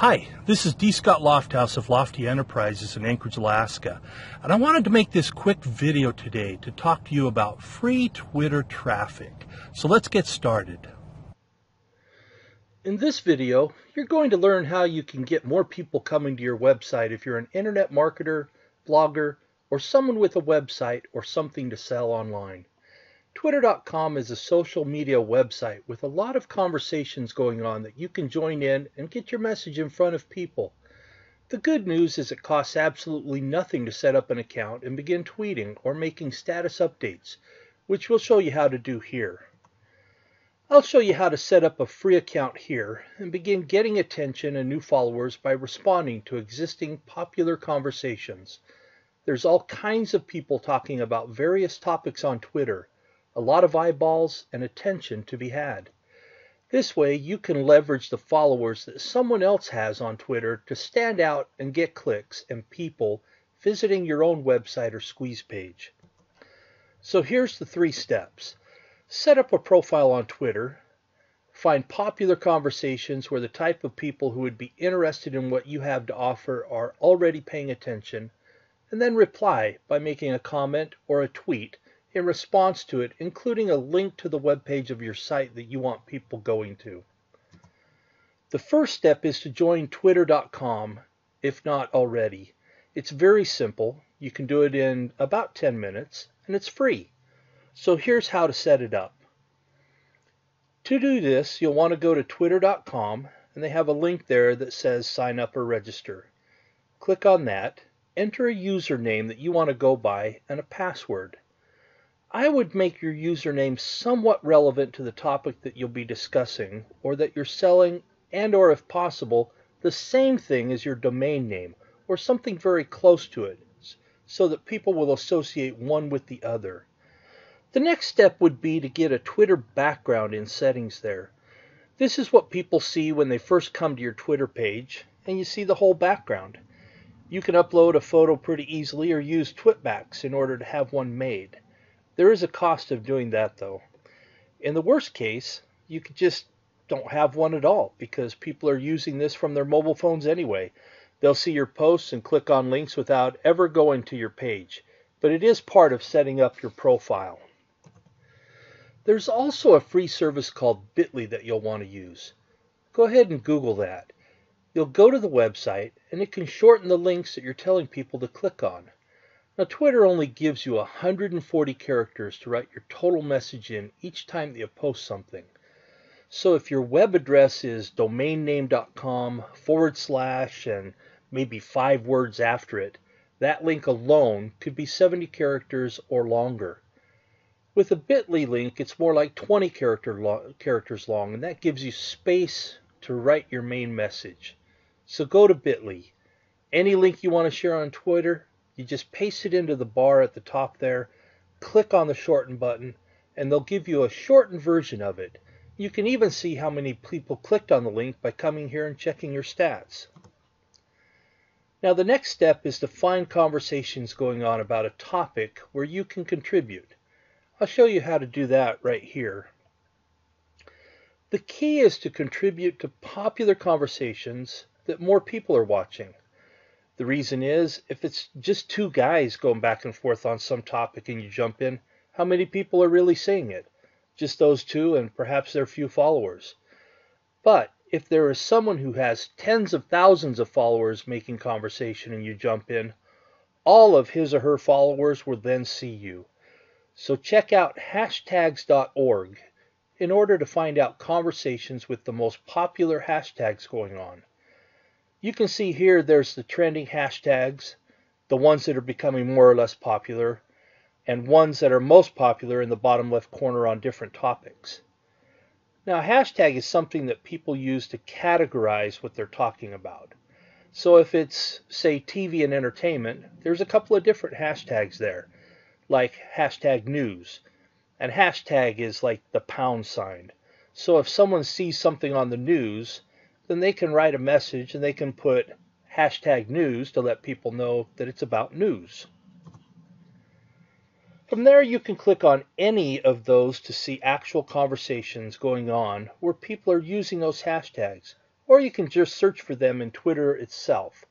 Hi, this is D. Scott Lofthouse of Lofty Enterprises in Anchorage, Alaska, and I wanted to make this quick video today to talk to you about free Twitter traffic. So let's get started. In this video, you're going to learn how you can get more people coming to your website if you're an internet marketer, blogger, or someone with a website or something to sell online. Twitter.com is a social media website with a lot of conversations going on that you can join in and get your message in front of people. The good news is it costs absolutely nothing to set up an account and begin tweeting or making status updates, which we'll show you how to do here. I'll show you how to set up a free account here and begin getting attention and new followers by responding to existing popular conversations. There's all kinds of people talking about various topics on Twitter. A lot of eyeballs and attention to be had. This way you can leverage the followers that someone else has on Twitter to stand out and get clicks and people visiting your own website or squeeze page. So here's the 3 steps. Set up a profile on Twitter. Find popular conversations where the type of people who would be interested in what you have to offer are already paying attention. And then reply by making a comment or a tweet in response to it, including a link to the web page of your site that you want people going to. The first step is to join Twitter.com, if not already. It's very simple. You can do it in about 10 minutes, and it's free. So here's how to set it up. To do this, you'll want to go to Twitter.com, and they have a link there that says sign up or register. Click on that, enter a username that you want to go by, and a password. I would make your username somewhat relevant to the topic that you'll be discussing, or that you're selling, and or if possible, the same thing as your domain name, or something very close to it, so that people will associate one with the other. The next step would be to get a Twitter background in settings there. This is what people see when they first come to your Twitter page, and you see the whole background. You can upload a photo pretty easily or use Twitbacks in order to have one made. There is a cost of doing that, though. In the worst case, you could just don't have one at all because people are using this from their mobile phones anyway. They'll see your posts and click on links without ever going to your page. But it is part of setting up your profile. There's also a free service called Bitly that you'll want to use. Go ahead and Google that. You'll go to the website and it can shorten the links that you're telling people to click on. Now, Twitter only gives you 140 characters to write your total message in each time that you post something. So if your web address is domainname.com / and maybe 5 words after it, that link alone could be 70 characters or longer. With a Bitly link, it's more like 20 characters long, and that gives you space to write your main message. So go to Bitly. Any link you want to share on Twitter, you just paste it into the bar at the top there, click on the shorten button, and they'll give you a shortened version of it. You can even see how many people clicked on the link by coming here and checking your stats. Now the next step is to find conversations going on about a topic where you can contribute. I'll show you how to do that right here. The key is to contribute to popular conversations that more people are watching. The reason is, if it's just 2 guys going back and forth on some topic and you jump in, how many people are really seeing it? Just those 2 and perhaps their few followers. But if there is someone who has tens of thousands of followers making conversation and you jump in, all of his or her followers will then see you. So check out hashtags.org in order to find out conversations with the most popular hashtags going on. You can see here there's the trending hashtags, the ones that are becoming more or less popular, and ones that are most popular in the bottom left corner on different topics. Now, a hashtag is something that people use to categorize what they're talking about. So if it's, say, TV and entertainment, there's a couple of different hashtags there, like hashtag news. And hashtag is like the pound sign. So if someone sees something on the news, then they can write a message and they can put hashtag news to let people know that it's about news. From there, you can click on any of those to see actual conversations going on where people are using those hashtags, or you can just search for them in Twitter itself.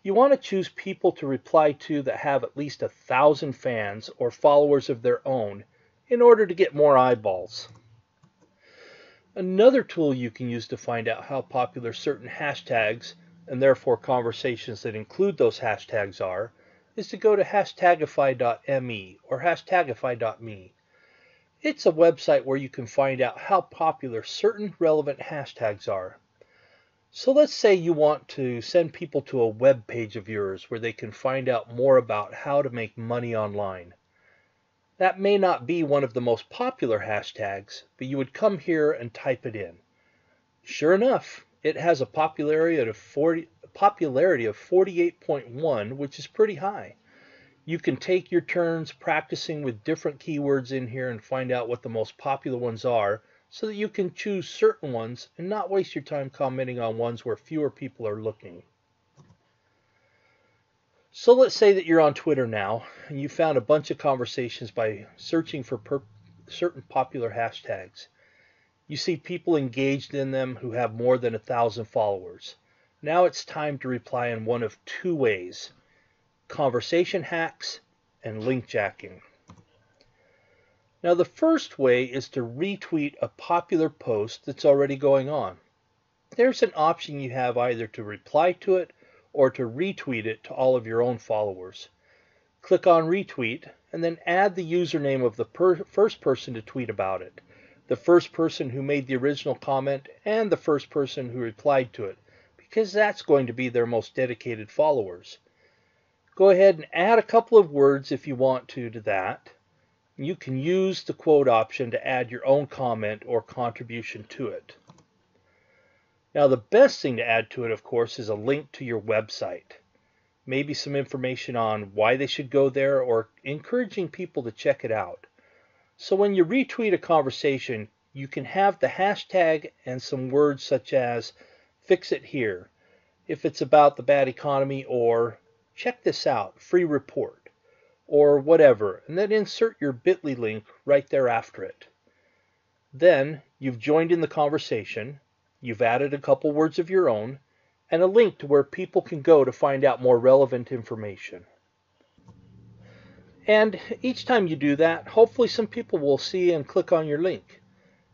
You want to choose people to reply to that have at least 1,000 fans or followers of their own in order to get more eyeballs. Another tool you can use to find out how popular certain hashtags, and therefore conversations that include those hashtags are, is to go to hashtagify.me or hashtagify.me. It's a website where you can find out how popular certain relevant hashtags are. So let's say you want to send people to a web page of yours where they can find out more about how to make money online. That may not be one of the most popular hashtags, but you would come here and type it in. Sure enough, it has a popularity of 48.1, which is pretty high. You can take your turns practicing with different keywords in here and find out what the most popular ones are so that you can choose certain ones and not waste your time commenting on ones where fewer people are looking. So let's say that you're on Twitter now and you found a bunch of conversations by searching for certain popular hashtags. You see people engaged in them who have more than 1,000 followers. Now it's time to reply in one of two ways: conversation hacks and link jacking. Now the first way is to retweet a popular post that's already going on. There's an option you have either to reply to it or to retweet it to all of your own followers. Click on retweet and then add the username of the first person to tweet about it, the first person who made the original comment, and the first person who replied to it, because that's going to be their most dedicated followers. Go ahead and add a couple of words if you want to that. You can use the quote option to add your own comment or contribution to it. Now the best thing to add to it, of course, is a link to your website. Maybe some information on why they should go there or encouraging people to check it out. So when you retweet a conversation, you can have the hashtag and some words such as "fix it here" if it's about the bad economy, or "check this out, free report," or whatever, and then insert your bit.ly link right there after it. Then you've joined in the conversation, you've added a couple words of your own, and a link to where people can go to find out more relevant information. And each time you do that, hopefully some people will see and click on your link.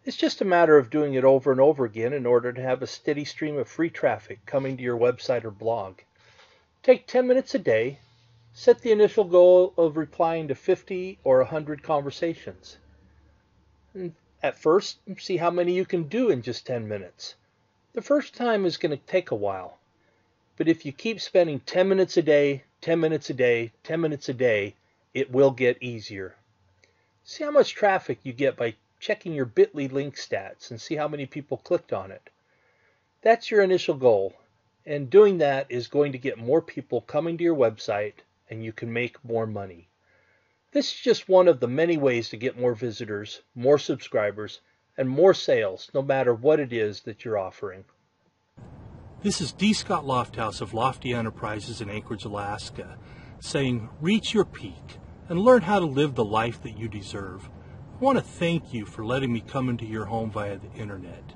It's just a matter of doing it over and over again in order to have a steady stream of free traffic coming to your website or blog. Take 10 minutes a day. Set the initial goal of replying to 50 or 100 conversations. And at first, see how many you can do in just 10 minutes. The first time is going to take a while. But if you keep spending 10 minutes a day, 10 minutes a day, 10 minutes a day, it will get easier. See how much traffic you get by checking your bit.ly link stats and see how many people clicked on it. That's your initial goal. And doing that is going to get more people coming to your website, and you can make more money. This is just one of the many ways to get more visitors, more subscribers, and more sales, no matter what it is that you're offering. This is D. Scott Lofthouse of Lofty Enterprises in Anchorage, Alaska, saying, reach your peak and learn how to live the life that you deserve. I want to thank you for letting me come into your home via the internet.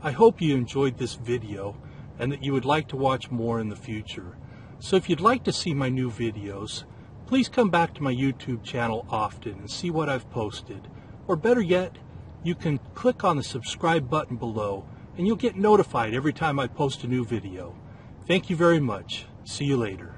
I hope you enjoyed this video and that you would like to watch more in the future. So if you'd like to see my new videos, please come back to my YouTube channel often and see what I've posted. Or better yet, you can click on the subscribe button below and you'll get notified every time I post a new video. Thank you very much. See you later.